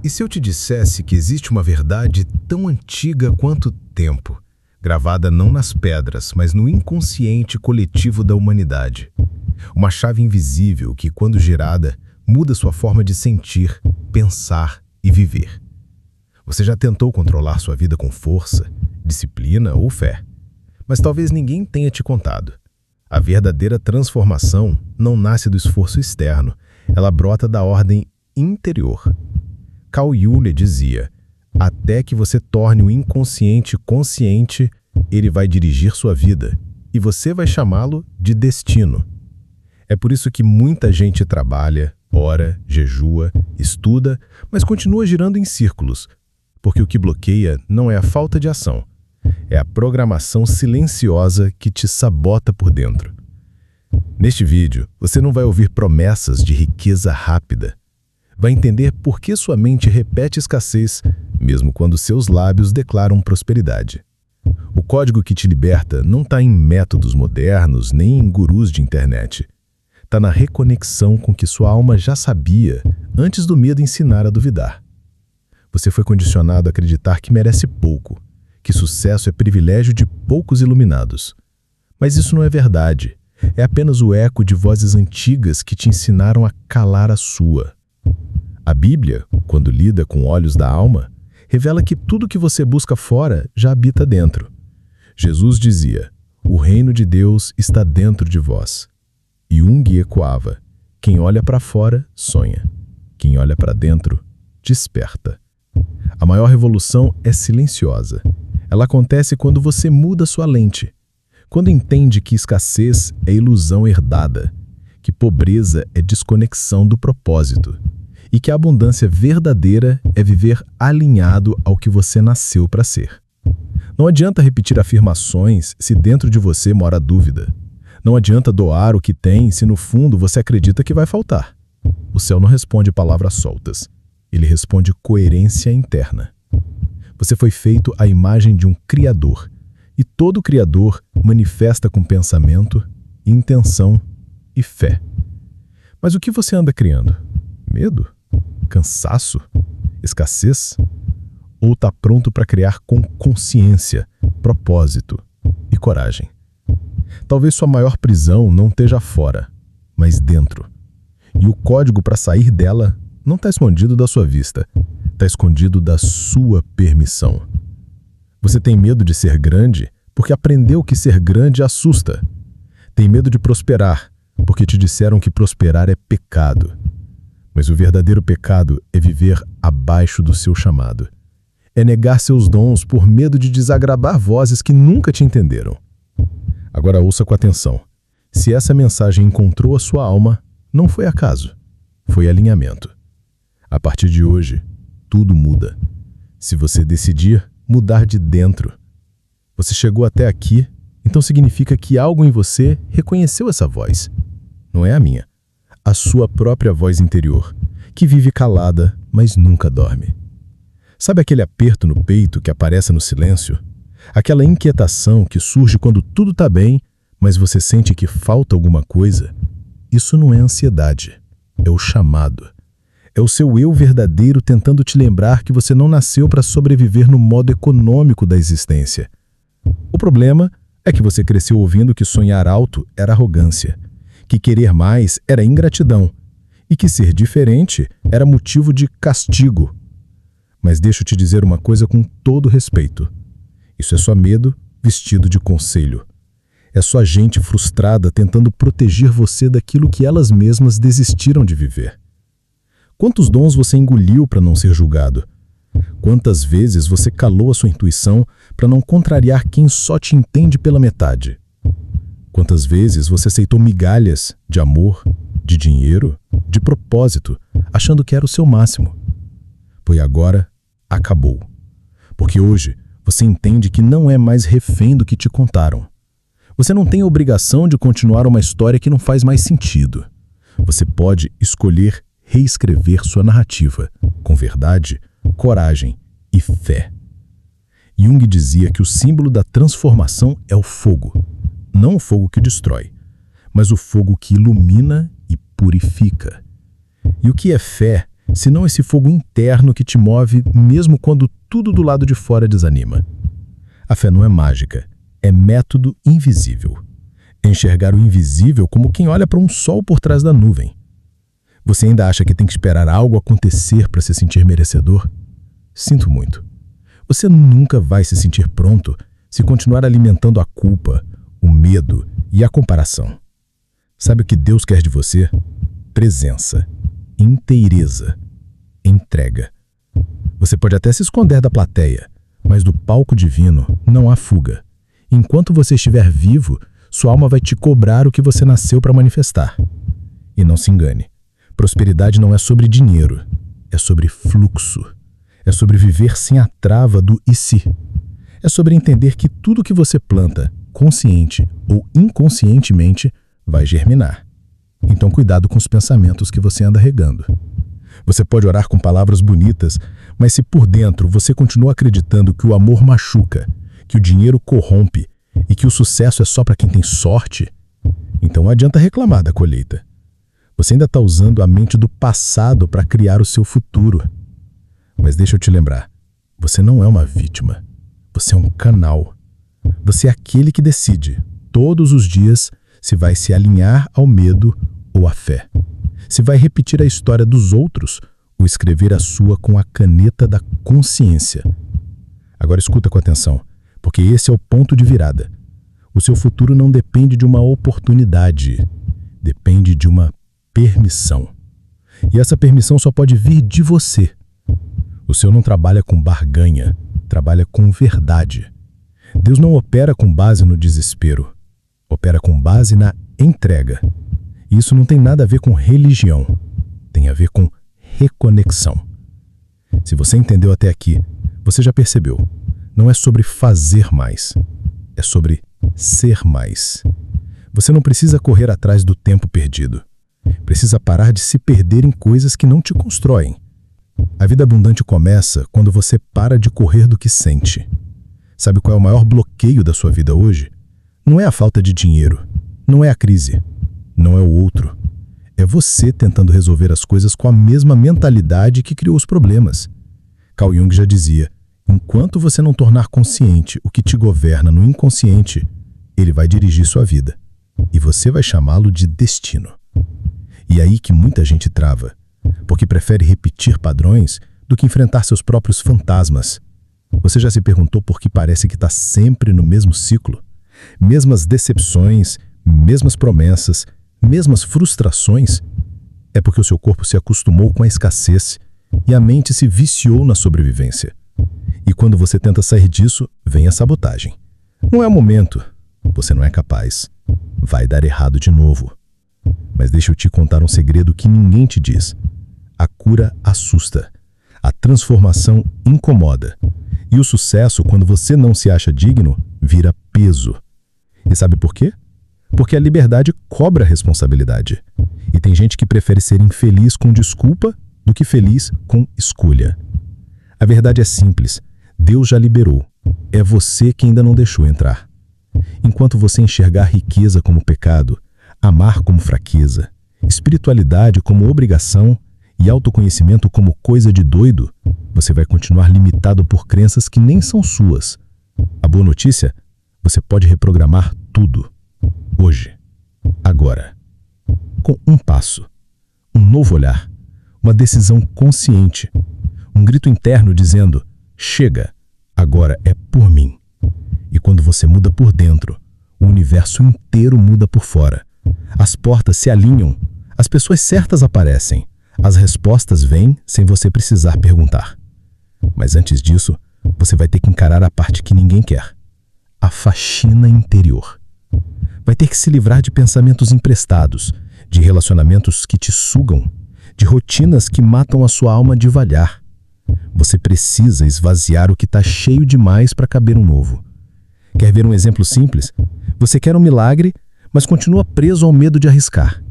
E se eu te dissesse que existe uma verdade tão antiga quanto o tempo, gravada não nas pedras, mas no inconsciente coletivo da humanidade? Uma chave invisível que, quando girada, muda sua forma de sentir, pensar e viver. Você já tentou controlar sua vida com força, disciplina ou fé? Mas talvez ninguém tenha te contado. A verdadeira transformação não nasce do esforço externo, ela brota da ordem interior. Carl Jung dizia: até que você torne o inconsciente consciente, ele vai dirigir sua vida, e você vai chamá-lo de destino. É por isso que muita gente trabalha, ora, jejua, estuda, mas continua girando em círculos, porque o que bloqueia não é a falta de ação, é a programação silenciosa que te sabota por dentro. Neste vídeo, você não vai ouvir promessas de riqueza rápida. Vai entender por que sua mente repete escassez, mesmo quando seus lábios declaram prosperidade. O código que te liberta não está em métodos modernos nem em gurus de internet. Está na reconexão com o que sua alma já sabia antes do medo ensinar a duvidar. Você foi condicionado a acreditar que merece pouco, que sucesso é privilégio de poucos iluminados. Mas isso não é verdade. É apenas o eco de vozes antigas que te ensinaram a calar a sua. A Bíblia, quando lida com olhos da alma, revela que tudo que você busca fora já habita dentro. Jesus dizia: o reino de Deus está dentro de vós. E Jung ecoava: quem olha para fora, sonha. Quem olha para dentro, desperta. A maior revolução é silenciosa. Ela acontece quando você muda sua lente. Quando entende que escassez é ilusão herdada, que pobreza é desconexão do propósito, e que a abundância verdadeira é viver alinhado ao que você nasceu para ser. Não adianta repetir afirmações se dentro de você mora dúvida. Não adianta doar o que tem se no fundo você acredita que vai faltar. O céu não responde palavras soltas. Ele responde coerência interna. Você foi feito à imagem de um Criador, e todo Criador manifesta com pensamento, intenção e fé. Mas o que você anda criando? Medo? Cansaço? Escassez? Ou está pronto para criar com consciência, propósito e coragem? Talvez sua maior prisão não esteja fora, mas dentro. E o código para sair dela não está escondido da sua vista, está escondido da sua permissão. Você tem medo de ser grande porque aprendeu que ser grande assusta. Tem medo de prosperar porque te disseram que prosperar é pecado. Mas o verdadeiro pecado é viver abaixo do seu chamado. É negar seus dons por medo de desagradar vozes que nunca te entenderam. Agora ouça com atenção. Se essa mensagem encontrou a sua alma, não foi acaso, foi alinhamento. A partir de hoje, tudo muda. Se você decidir mudar de dentro. Você chegou até aqui, então significa que algo em você reconheceu essa voz. Não é a minha. A sua própria voz interior, que vive calada, mas nunca dorme. Sabe aquele aperto no peito que aparece no silêncio? Aquela inquietação que surge quando tudo está bem, mas você sente que falta alguma coisa? Isso não é ansiedade, é o chamado. É o seu eu verdadeiro tentando te lembrar que você não nasceu para sobreviver no modo econômico da existência. O problema é que você cresceu ouvindo que sonhar alto era arrogância, que querer mais era ingratidão e que ser diferente era motivo de castigo. Mas deixa eu te dizer uma coisa com todo respeito. Isso é só medo vestido de conselho. É só gente frustrada tentando proteger você daquilo que elas mesmas desistiram de viver. Quantos dons você engoliu para não ser julgado? Quantas vezes você calou a sua intuição para não contrariar quem só te entende pela metade? Quantas vezes você aceitou migalhas de amor, de dinheiro, de propósito, achando que era o seu máximo? Pois agora, acabou. Porque hoje, você entende que não é mais refém do que te contaram. Você não tem a obrigação de continuar uma história que não faz mais sentido. Você pode escolher reescrever sua narrativa com verdade, coragem e fé. Jung dizia que o símbolo da transformação é o fogo. Não o fogo que destrói, mas o fogo que ilumina e purifica. E o que é fé senão esse fogo interno que te move mesmo quando tudo do lado de fora desanima. A fé não é mágica, é método invisível. É enxergar o invisível como quem olha para um sol por trás da nuvem. Você ainda acha que tem que esperar algo acontecer para se sentir merecedor? Sinto muito. Você nunca vai se sentir pronto se continuar alimentando a culpa, o medo e a comparação. Sabe o que Deus quer de você? Presença, inteireza, entrega. Você pode até se esconder da plateia, mas do palco divino não há fuga. Enquanto você estiver vivo, sua alma vai te cobrar o que você nasceu para manifestar. E não se engane, prosperidade não é sobre dinheiro, é sobre fluxo. É sobre viver sem a trava do e se. É sobre entender que tudo que você planta, consciente ou inconscientemente, vai germinar. Então cuidado com os pensamentos que você anda regando. Você pode orar com palavras bonitas, mas se por dentro você continua acreditando que o amor machuca, que o dinheiro corrompe e que o sucesso é só para quem tem sorte, então não adianta reclamar da colheita. Você ainda está usando a mente do passado para criar o seu futuro. Mas deixa eu te lembrar, você não é uma vítima, você é um canal. Você é aquele que decide, todos os dias, se vai se alinhar ao medo ou à fé. Se vai repetir a história dos outros ou escrever a sua com a caneta da consciência. Agora escuta com atenção, porque esse é o ponto de virada. O seu futuro não depende de uma oportunidade, depende de uma permissão. E essa permissão só pode vir de você. O Senhor não trabalha com barganha, trabalha com verdade. Deus não opera com base no desespero, opera com base na entrega. E isso não tem nada a ver com religião, tem a ver com reconexão. Se você entendeu até aqui, você já percebeu, não é sobre fazer mais, é sobre ser mais. Você não precisa correr atrás do tempo perdido, precisa parar de se perder em coisas que não te constroem. A vida abundante começa quando você para de correr do que sente. Sabe qual é o maior bloqueio da sua vida hoje? Não é a falta de dinheiro, não é a crise, não é o outro. É você tentando resolver as coisas com a mesma mentalidade que criou os problemas. Carl Jung já dizia, enquanto você não tornar consciente o que te governa no inconsciente, ele vai dirigir sua vida. E você vai chamá-lo de destino. E é aí que muita gente trava, porque prefere repetir padrões do que enfrentar seus próprios fantasmas. Você já se perguntou por que parece que está sempre no mesmo ciclo? Mesmas decepções, mesmas promessas, mesmas frustrações? É porque o seu corpo se acostumou com a escassez e a mente se viciou na sobrevivência. E quando você tenta sair disso, vem a sabotagem. Não é o momento, você não é capaz. Vai dar errado de novo. Mas deixa eu te contar um segredo que ninguém te diz. A cura assusta. A transformação incomoda. E o sucesso, quando você não se acha digno, vira peso. E sabe por quê? Porque a liberdade cobra responsabilidade. E tem gente que prefere ser infeliz com desculpa do que feliz com escolha. A verdade é simples. Deus já liberou. É você que ainda não deixou entrar. Enquanto você enxergar riqueza como pecado, amar como fraqueza, espiritualidade como obrigação e autoconhecimento como coisa de doido, você vai continuar limitado por crenças que nem são suas. A boa notícia? Você pode reprogramar tudo. Hoje. Agora. Com um passo. Um novo olhar. Uma decisão consciente. Um grito interno dizendo, chega, agora é por mim. E quando você muda por dentro, o universo inteiro muda por fora. As portas se alinham, as pessoas certas aparecem, as respostas vêm sem você precisar perguntar. Mas antes disso, você vai ter que encarar a parte que ninguém quer. A faxina interior. Vai ter que se livrar de pensamentos emprestados, de relacionamentos que te sugam, de rotinas que matam a sua alma devagar. Você precisa esvaziar o que está cheio demais para caber um novo. Quer ver um exemplo simples? Você quer um milagre, mas continua preso ao medo de arriscar.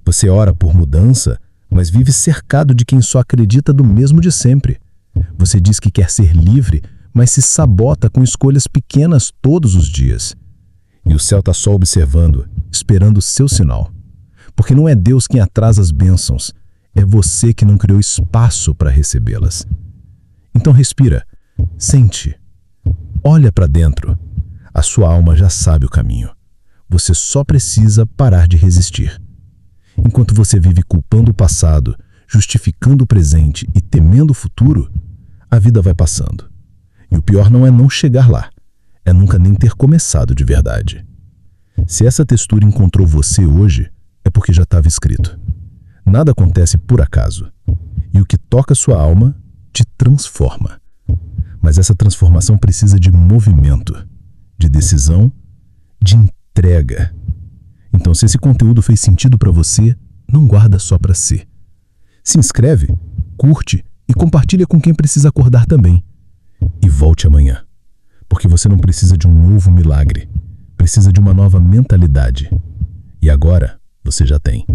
Você ora por mudança, mas vive cercado de quem só acredita do mesmo de sempre. Você diz que quer ser livre, mas se sabota com escolhas pequenas todos os dias. E o céu está só observando, esperando o seu sinal. Porque não é Deus quem atrasa as bênçãos, É você que não criou espaço para recebê-las. Então respira, sente, olha para dentro. A sua alma já sabe o caminho. Você só precisa parar de resistir. Enquanto você vive culpando o passado, justificando o presente e temendo o futuro, a vida vai passando. E o pior não é não chegar lá, é nunca nem ter começado de verdade. Se essa textura encontrou você hoje, é porque já estava escrito. Nada acontece por acaso. E o que toca sua alma te transforma. Mas essa transformação precisa de movimento, de decisão, de entrega. Então, se esse conteúdo fez sentido para você, não guarda só para si. Se inscreve, curte e compartilha com quem precisa acordar também. E volte amanhã, porque você não precisa de um novo milagre, precisa de uma nova mentalidade. E agora você já tem.